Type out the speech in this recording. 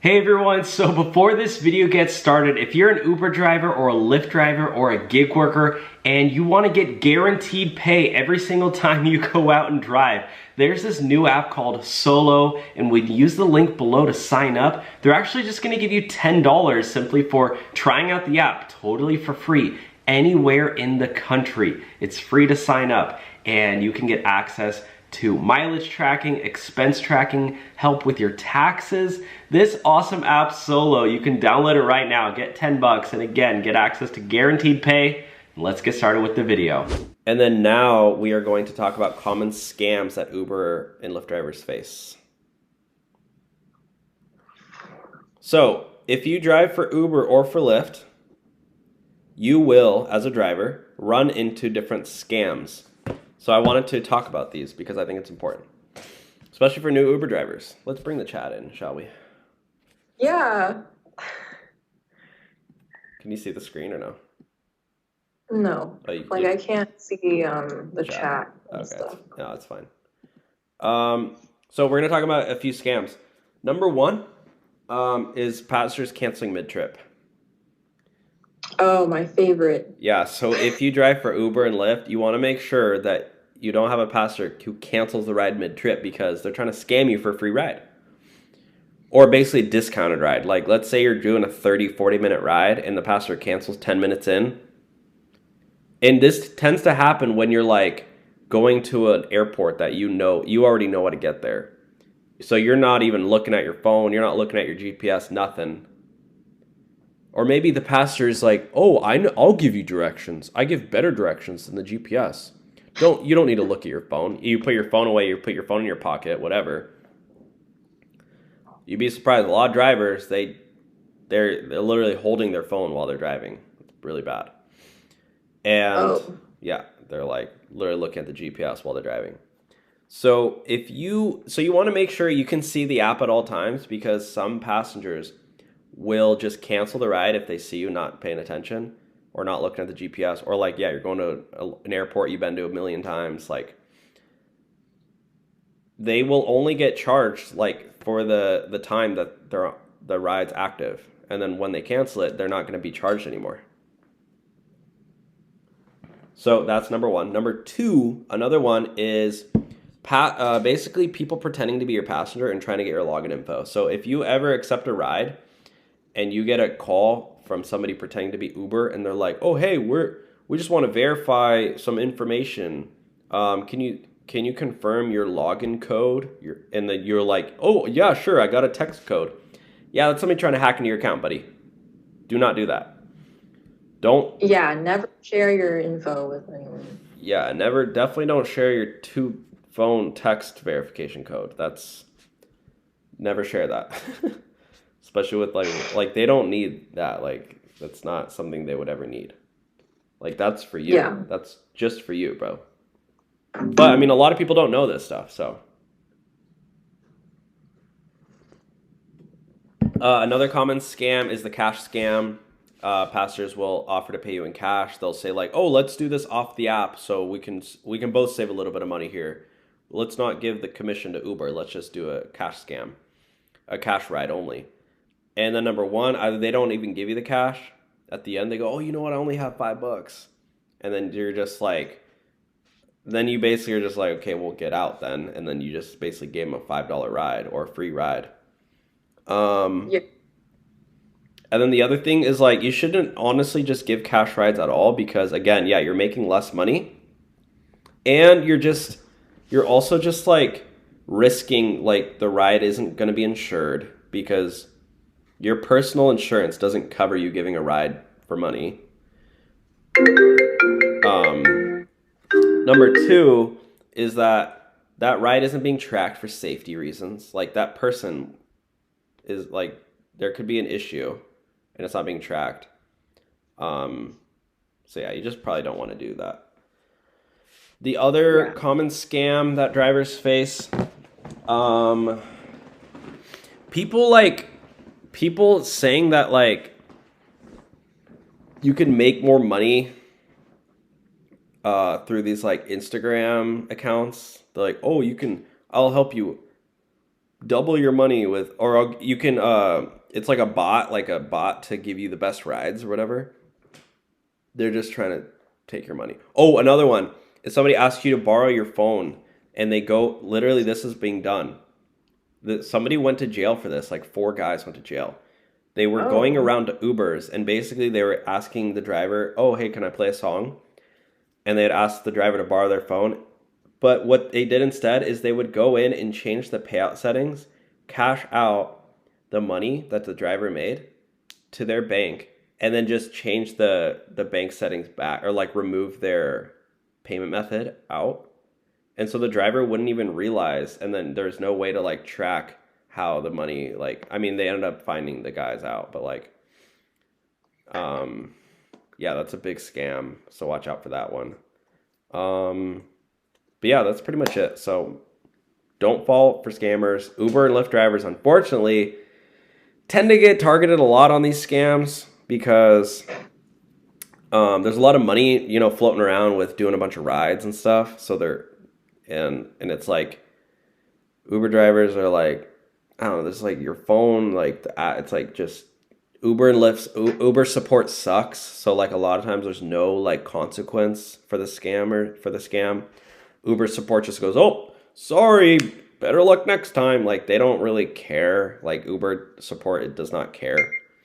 Hey everyone, so before this video gets started, if you're an Uber driver or a Lyft driver or a gig worker and you want to get guaranteed pay every single time you go out and drive, there's this new app called Solo, and when you use the link below to sign up, they're actually just going to give you $10 simply for trying out the app totally for free anywhere in the country. It's free to sign up and you can get access to mileage tracking, expense tracking, help with your taxes. This awesome app Solo, you can download it right now, get 10 bucks, and again, get access to guaranteed pay. Let's get started with the video. And then now we are going to talk about common scams that Uber and Lyft drivers face. So if you drive for Uber or for Lyft, you will, as a driver, run into different scams. So I wanted to talk about these because I think it's important, especially for new Uber drivers. Let's bring the chat in, shall we? Yeah. Can you see the screen or no? No. Oh, I can't see the chat and okay. stuff. No, it's fine. So we're gonna talk about a few scams. Number one is passengers canceling mid-trip. Oh, my favorite. Yeah, so if you drive for Uber and Lyft, you want to make sure that you don't have a passenger who cancels the ride mid-trip because they're trying to scam you for a free ride. Or basically a discounted ride. Like, let's say you're doing a 30, 40-minute ride and the passenger cancels 10 minutes in. And this tends to happen when you're like going to an airport that you already know how to get there. So you're not even looking at your phone, you're not looking at your GPS, nothing. Or maybe the passenger is like, oh, I'll give you directions. I give better directions than the GPS. You don't need to look at your phone. You put your phone away, you put your phone in your pocket, whatever. You'd be surprised. A lot of drivers, they're literally holding their phone while they're driving. It's really bad. And yeah, they're like literally looking at the GPS while they're driving. So you want to make sure you can see the app at all times because some passengers will just cancel the ride if they see you not paying attention or not looking at the GPS, or like, yeah, you're going to an airport you've been to a million times, like they will only get charged like for the time that the ride's active, and then when they cancel it, they're not going to be charged anymore. So that's number one. Number two, another one is basically people pretending to be your passenger and trying to get your login info. So if you ever accept a ride and you get a call from somebody pretending to be Uber and they're like, oh, hey, we just want to verify some information. Can you confirm your login code? And then you're like, oh, yeah, sure, I got a text code. Yeah, that's somebody trying to hack into your account, buddy. Do not do that. Yeah, never share your info with anyone. Yeah, definitely don't share your phone text verification code. Never share that. Especially with like they don't need that. Like that's not something they would ever need. Like that's for you. Yeah. That's just for you, bro. But I mean, a lot of people don't know this stuff, so. Another common scam is the cash scam. Passengers will offer to pay you in cash. They'll say like, oh, let's do this off the app so we can both save a little bit of money here. Let's not give the commission to Uber. Let's just do a cash scam, a cash ride only. And then number one, either they don't even give you the cash. At the end, they go, oh, you know what? I only have $5. And then you're just like, then you basically are just like, okay, we'll get out then. And then you just basically gave them a $5 ride or a free ride. Yeah. And then the other thing is like, you shouldn't honestly just give cash rides at all because again, yeah, you're making less money. And you're also just like risking like the ride isn't going to be insured because your personal insurance doesn't cover you giving a ride for money. Number two is that ride isn't being tracked for safety reasons. Like that person is like, there could be an issue and it's not being tracked. So yeah, you just probably don't want to do that. The other common scam that drivers face, people saying that like you can make more money through these like Instagram accounts. They're like, oh, I'll help you double your money with, or you can, it's like a bot to give you the best rides or whatever. They're just trying to take your money. Oh, another one. If somebody asks you to borrow your phone and they go, literally, this is being done. Somebody went to jail for this. Like 4 guys went to jail. They were going around to Ubers and basically they were asking the driver, oh, hey, can I play a song? And they'd ask the driver to borrow their phone. But what they did instead is they would go in and change the payout settings, cash out the money that the driver made to their bank, and then just change the bank settings back, or like remove their payment method out. And so the driver wouldn't even realize, and then there's no way to like track how the money, like, I mean, they ended up finding the guys out, but like, yeah, that's a big scam. So watch out for that one. But yeah, that's pretty much it. So don't fall for scammers. Uber and Lyft drivers, unfortunately, tend to get targeted a lot on these scams because there's a lot of money, you know, floating around with doing a bunch of rides and stuff. So and it's like Uber drivers are like, I don't know, this is like your phone, like it's like just Uber and Lyft's Uber support sucks. So like a lot of times there's no like consequence for the scam. Uber support just goes, oh, sorry, better luck next time. Like they don't really care. Like Uber support, it does not care.